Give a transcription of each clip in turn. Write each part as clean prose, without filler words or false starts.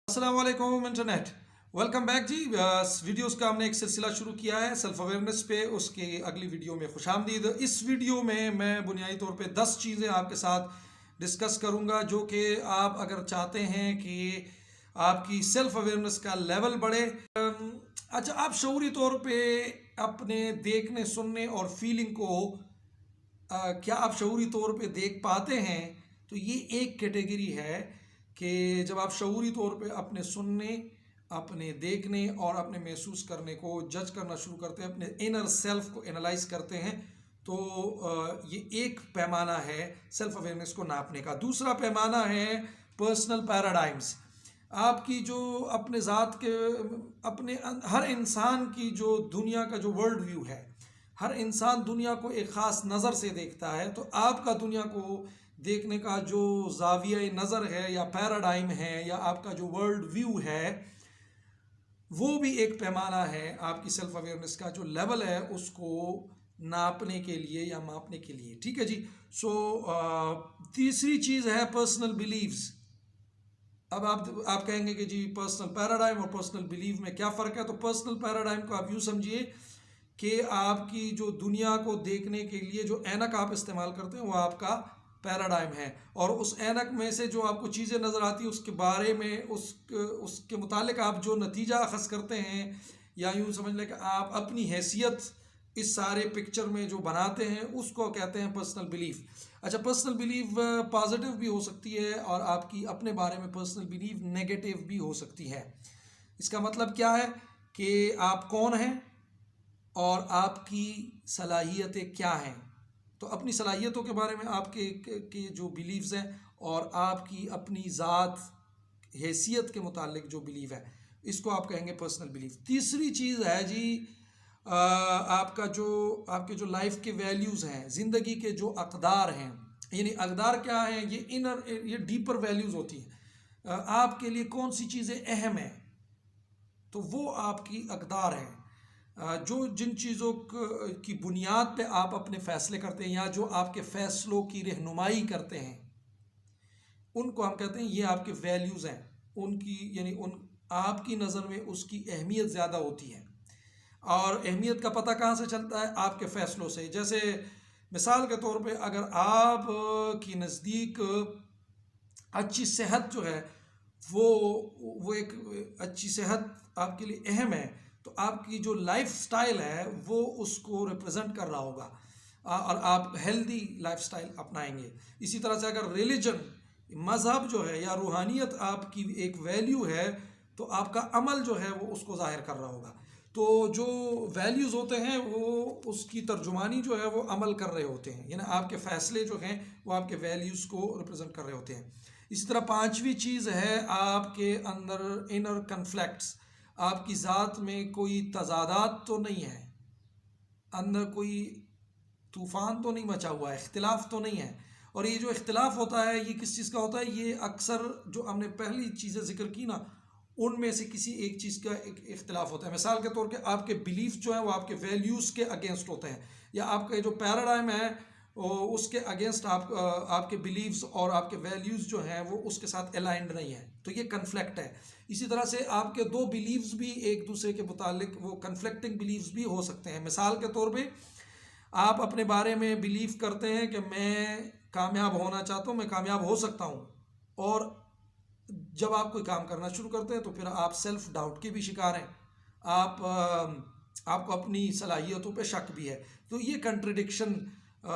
अस्सलाम वालेकुम internet. Welcome back जी। Videos का हमने एक सिलसिला शुरू किया है सेल्फ अवेयरनेस पे। उसके अगली वीडियो में खुशामदीद। इस वीडियो में मैं बुनियादी तौर पे 10 चीज़ें आपके साथ डिस्कस करूंगा जो कि आप अगर चाहते हैं कि आपकी सेल्फ अवेयरनेस का लेवल बढ़े। अच्छा, आप शऊरी तौर पे अपने देखने सुनने और फीलिंग को क्या आप शऊरी तौर पे देख पाते हैं? तो ये एक कैटेगरी है कि जब आप शऊरी तौर पे अपने सुनने, अपने देखने और अपने महसूस करने को जज करना शुरू करते हैं, अपने इनर सेल्फ को एनालाइज करते हैं, तो ये एक पैमाना है सेल्फ अवेयरनेस को नापने का। दूसरा पैमाना है पर्सनल पैराडाइम्स। आपकी जो अपने ज़ात के अपने हर इंसान की जो दुनिया का जो वर्ल्ड व्यू है, हर इंसान दुनिया को एक ख़ास नज़र से देखता है। तो आपका दुनिया को देखने का जो जाविया नज़र है या पैराडाइम है या आपका जो वर्ल्ड व्यू है, वो भी एक पैमाना है आपकी सेल्फ अवेयरनेस का जो लेवल है उसको नापने के लिए या मापने के लिए। ठीक है जी। सो तीसरी चीज़ है पर्सनल बिलीव्स। अब आप कहेंगे कि जी पर्सनल पैराडाइम और पर्सनल बिलीव में क्या फ़र्क है? तो पर्सनल पैराडाइम को आप यूँ समझिए कि आपकी जो दुनिया को देखने के लिए जो ऐनक आप इस्तेमाल करते हैं वो आपका पैराडाइम है। और उस ऐनक में से जो आपको चीज़ें नज़र आती हैं उसके बारे में उसके मुतालिक आप जो नतीजा अखज़ करते हैं, या यूँ समझ लें कि आप अपनी हैसियत इस सारे पिक्चर में जो बनाते हैं उसको कहते हैं पर्सनल बिलीफ। अच्छा, पर्सनल बिलीव पॉजिटिव भी हो सकती है और आपकी अपने बारे में पर्सनल बिलीव नेगेटिव भी हो सकती है। इसका मतलब क्या है कि आप कौन हैं और आपकी सलाहियतें क्या हैं। तो अपनी सलाहियतों के बारे में आपके के जो बिलीव्स हैं और आपकी अपनी ज़ात हैसियत के मुतालिक जो बिलीव है, इसको आप कहेंगे पर्सनल बिलीव। तीसरी चीज़ है जी आपका जो आपके जो लाइफ के वैल्यूज़ हैं, ज़िंदगी के जो अक़दार हैं। यानी अक़दार क्या हैं? ये इनर, ये डीपर वैल्यूज़ होती हैं। आपके लिए कौन सी चीज़ें अहम हैं, तो वो आपकी अक़दार हैं। जो जिन चीज़ों की बुनियाद पे आप अपने फ़ैसले करते हैं या जो आपके फ़ैसलों की रहनुमाई करते हैं, उनको हम कहते हैं ये आपके वैल्यूज़ हैं। उनकी यानी उन आपकी नज़र में उसकी अहमियत ज़्यादा होती है। और अहमियत का पता कहाँ से चलता है? आपके फ़ैसलों से। जैसे मिसाल के तौर पे अगर आप की नज़दीक अच्छी सेहत जो है वो एक अच्छी सेहत आपके लिए अहम है, तो आपकी जो लाइफ स्टाइल है वो उसको रिप्रेजेंट कर रहा होगा और आप हेल्दी लाइफ स्टाइल अपनाएंगे। इसी तरह से अगर रिलीजन, मज़हब जो है या रूहानियत आपकी एक वैल्यू है, तो आपका अमल जो है वो उसको ज़ाहिर कर रहा होगा। तो जो वैल्यूज़ होते हैं वो उसकी तर्जुमानी जो है वो अमल कर रहे होते हैं, यानी आपके फ़ैसले जो हैं वो आपके वैल्यूज़ को रिप्रेजेंट कर रहे होते हैं। इसी तरह पांचवी चीज़ है आपके अंदर इनर कन्फ्लिक्ट्स। आपकी ज़ात में कोई तज़ादात तो नहीं है, अंदर कोई तूफ़ान तो नहीं मचा हुआ है, इख्तिलाफ तो नहीं है। और ये जो इख्तिलाफ होता है ये किस चीज़ का होता है? ये अक्सर जो हमने पहली चीज़ें ज़िक्र की ना, उनमें से किसी एक चीज़ का एक इख्तिलाफ होता है। मिसाल के तौर पे आपके बिलीफ जो है वो आपके वैल्यूज़ के अगेंस्ट होते हैं, या आपका जो पैराडाइम है उसके अगेंस्ट आपके बिलीव्स और आपके वैल्यूज़ जो हैं वो उसके साथ अलाइंड नहीं है, तो ये कन्फ्लिक्ट है। इसी तरह से आपके दो बिलीव्स भी एक दूसरे के मुतालिक वो कन्फ्लिक्टिंग बिलीव्स भी हो सकते हैं। मिसाल के तौर पे आप अपने बारे में बिलीव करते हैं कि मैं कामयाब होना चाहता हूँ, मैं कामयाब हो सकता हूँ, और जब आप कोई काम करना शुरू करते हैं तो फिर आप सेल्फ डाउट के भी शिकार हैं। आपको अपनी सलाहियतों पे शक भी है। तो ये कंट्रडिक्शन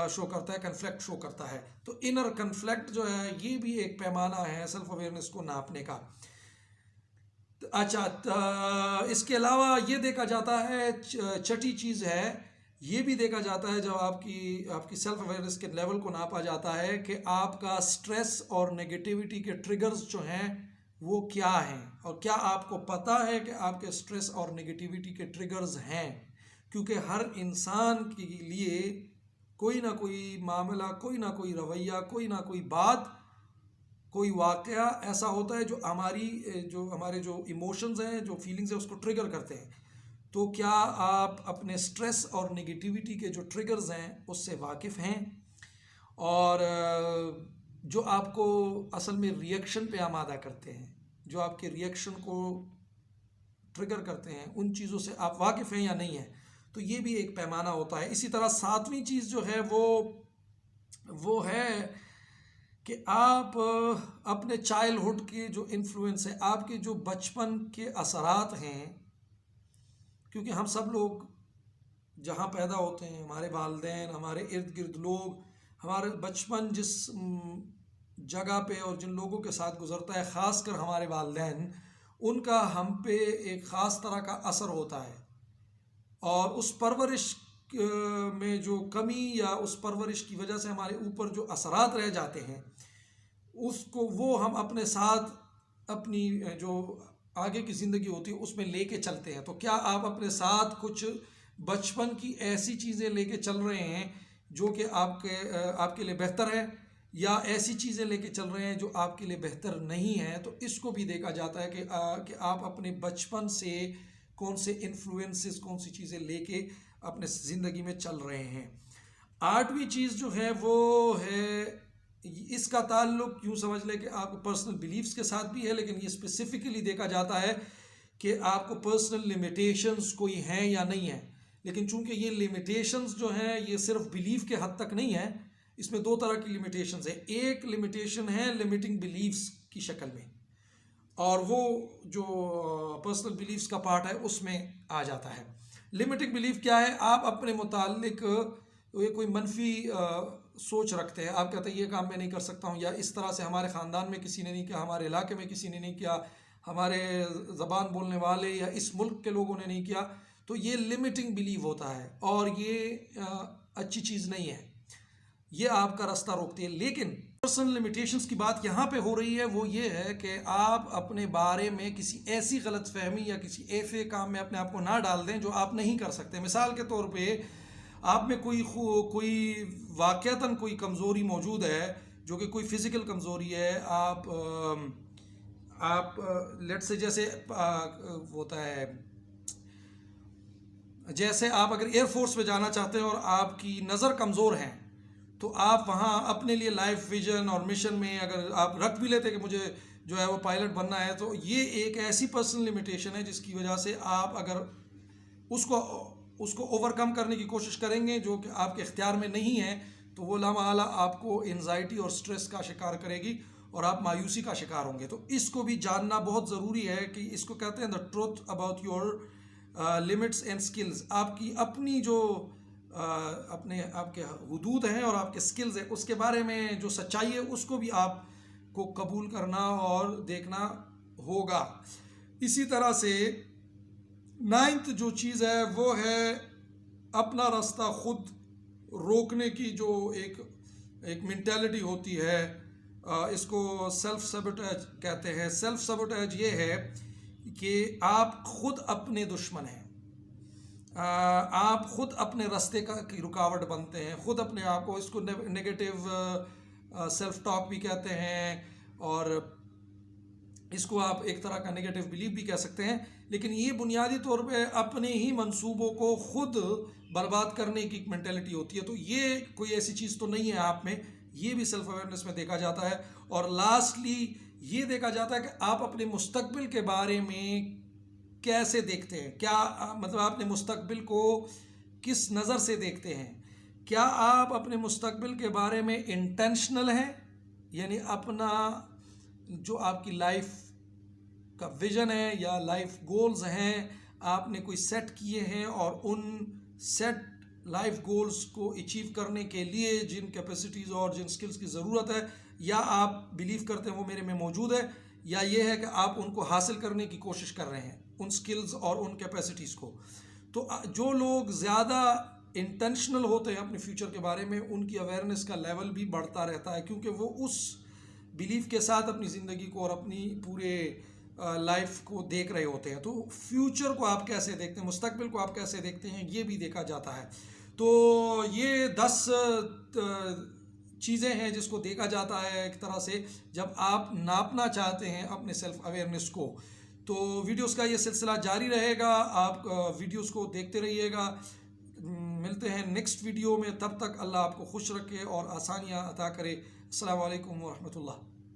शो करता है, कन्फ्लिक्ट शो करता है। तो इनर कन्फ्लिक्ट जो है ये भी एक पैमाना है सेल्फ अवेयरनेस को नापने का। अच्छा, इसके अलावा ये देखा जाता है, छठी चीज़ है, ये भी देखा जाता है जब आपकी सेल्फ अवेयरनेस के लेवल को नापा जाता है कि आपका स्ट्रेस और नेगेटिविटी के ट्रिगर्स जो हैं वो क्या हैं, और क्या आपको पता है कि आपके स्ट्रेस और नेगेटिविटी के ट्रिगर्स हैं। क्योंकि हर इंसान के लिए कोई ना कोई मामला, कोई ना कोई रवैया, कोई ना कोई बात, कोई वाक़या ऐसा होता है जो हमारे जो इमोशंस हैं, जो फीलिंग्स हैं उसको ट्रिगर करते हैं। तो क्या आप अपने स्ट्रेस और नेगेटिविटी के जो ट्रिगर्स हैं उससे वाकिफ़ हैं? और जो आपको असल में रिएक्शन पे आमादा करते हैं, जो आपके रिएक्शन को ट्रिगर करते हैं, उन चीज़ों से आप वाकिफ़ हैं या नहीं हैं, तो ये भी एक पैमाना होता है। इसी तरह सातवीं चीज़ जो है वो है कि आप अपने चाइल्डहुड के जो इन्फ्लुएंस है, आपके जो बचपन के असरात हैं, क्योंकि हम सब लोग जहाँ पैदा होते हैं, हमारे वालिदैन, हमारे इर्द गिर्द लोग, हमारे बचपन जिस जगह पे और जिन लोगों के साथ गुजरता है, ख़ास कर हमारे वालिदैन, उनका हम पे एक ख़ास तरह का असर होता है। और उस परवरिश में जो कमी या उस परवरिश की वजह से हमारे ऊपर जो असरात रह जाते हैं, उसको वो हम अपने साथ अपनी जो आगे की ज़िंदगी होती है उसमें लेके चलते हैं। तो क्या आप अपने साथ कुछ बचपन की ऐसी चीज़ें लेके चल रहे हैं जो कि आपके लिए बेहतर है, या ऐसी चीज़ें लेके चल रहे हैं जो आपके लिए बेहतर नहीं है? तो इसको भी देखा जाता है कि आप अपने बचपन से कौन से इन्फ्लुएंसेस, कौन सी चीज़ें लेके अपने ज़िंदगी में चल रहे हैं। आठवीं चीज़ जो है वो है, इसका ताल्लुक यूँ समझ लें कि आपको पर्सनल बिलीफ्स के साथ भी है, लेकिन ये स्पेसिफिकली देखा जाता है कि आपको पर्सनल लिमिटेशंस कोई हैं या नहीं है। लेकिन चूंकि ये लिमिटेशंस जो हैं ये सिर्फ बिलीफ के हद तक नहीं है, इसमें दो तरह की लिमिटेशंस है। एक लिमिटेशन है लिमिटिंग बिलीफ्स की शक्ल में, और वो जो पर्सनल बिलीफ्स का पार्ट है उसमें आ जाता है। लिमिटिंग बिलीफ क्या है? आप अपने मुतालिक कोई मनफी सोच रखते हैं। आप कहते हैं ये काम मैं नहीं कर सकता हूँ, या इस तरह से हमारे ख़ानदान में किसी ने नहीं किया, हमारे इलाके में किसी ने नहीं किया, हमारे ज़बान बोलने वाले या इस मुल्क के लोगों ने नहीं किया। तो ये लिमिटिंग बिलीव होता है और ये अच्छी चीज़ नहीं है, ये आपका रास्ता रोकती है। लेकिन पर्सनल लिमिटेशंस की बात यहाँ पे हो रही है वो ये है कि आप अपने बारे में किसी ऐसी गलतफहमी या किसी ऐसे काम में अपने आप को ना डाल दें जो आप नहीं कर सकते। मिसाल के तौर पे आप में कोई वाक़यातन कोई कमज़ोरी मौजूद है, जो कि कोई फ़िज़िकल कमज़ोरी है। आप लेट से जैसे होता है, जैसे आप अगर एयरफोर्स में जाना चाहते हैं और आपकी नज़र कमज़ोर है, तो आप वहाँ अपने लिए लाइफ विजन और मिशन में अगर आप रख भी लेते कि मुझे जो है वो पायलट बनना है, तो ये एक ऐसी पर्सनल लिमिटेशन है जिसकी वजह से आप अगर उसको ओवरकम करने की कोशिश करेंगे जो कि आपके इख्तियार में नहीं है, तो वो लामहला आपको एंजाइटी और स्ट्रेस का शिकार करेगी और आप मायूसी का शिकार होंगे। तो इसको भी जानना बहुत ज़रूरी है कि इसको कहते हैं the truth about your limits and skills. आपकी अपनी जो आपके हुदूद हैं और आपके स्किल्स हैं, उसके बारे में जो सच्चाई है उसको भी आपको कबूल करना और देखना होगा। इसी तरह से 9th जो चीज़ है वो है अपना रास्ता खुद रोकने की जो एक मेंटालिटी होती है, इसको सेल्फ सबोटेज कहते हैं। सेल्फ सबोटेज ये है कि आप खुद अपने दुश्मन हैं, आप खुद अपने रास्ते की रुकावट बनते हैं, खुद अपने आप को, इसको नेगेटिव सेल्फ टॉक भी कहते हैं और इसको आप एक तरह का नेगेटिव बिलीफ भी कह सकते हैं। लेकिन ये बुनियादी तौर पे अपने ही मंसूबों को खुद बर्बाद करने की मेंटालिटी होती है। तो ये कोई ऐसी चीज़ तो नहीं है आप में, ये भी सेल्फ अवेयरनेस में देखा जाता है। और लास्टली ये देखा जाता है कि आप अपने मुस्तकबिल के बारे में कैसे देखते हैं, क्या मतलब अपने मुस्तकबिल को किस नज़र से देखते हैं। क्या आप अपने मुस्तकबिल के बारे में इंटेंशनल हैं, यानी अपना जो आपकी लाइफ का विजन है या लाइफ गोल्स हैं आपने कोई सेट किए हैं और उन सेट लाइफ गोल्स को अचीव करने के लिए जिन कैपेसिटीज़ और जिन स्किल्स की ज़रूरत है, या आप बिलीव करते हैं वो मेरे में मौजूद है, या ये है कि आप उनको हासिल करने की कोशिश कर रहे हैं उन स्किल्स और उन कैपेसिटीज़ को। तो जो लोग ज़्यादा इंटेंशनल होते हैं अपने फ्यूचर के बारे में, उनकी अवेयरनेस का लेवल भी बढ़ता रहता है, क्योंकि वो उस बिलीफ के साथ अपनी ज़िंदगी को और अपनी पूरे लाइफ को देख रहे होते हैं। तो फ्यूचर को आप कैसे देखते हैं, मुस्तकबिल को आप कैसे देखते हैं, ये भी देखा जाता है। तो ये 10 चीज़ें हैं जिसको देखा जाता है एक तरह से जब आप नापना चाहते हैं अपने सेल्फ अवेयरनेस को। तो वीडियोस का ये सिलसिला जारी रहेगा, आप वीडियोस को देखते रहिएगा। मिलते हैं नेक्स्ट वीडियो में, तब तक अल्लाह आपको खुश रखे और आसानियाँ अता करे। अस्सलामु अलैकुम व रहमतुल्लाह।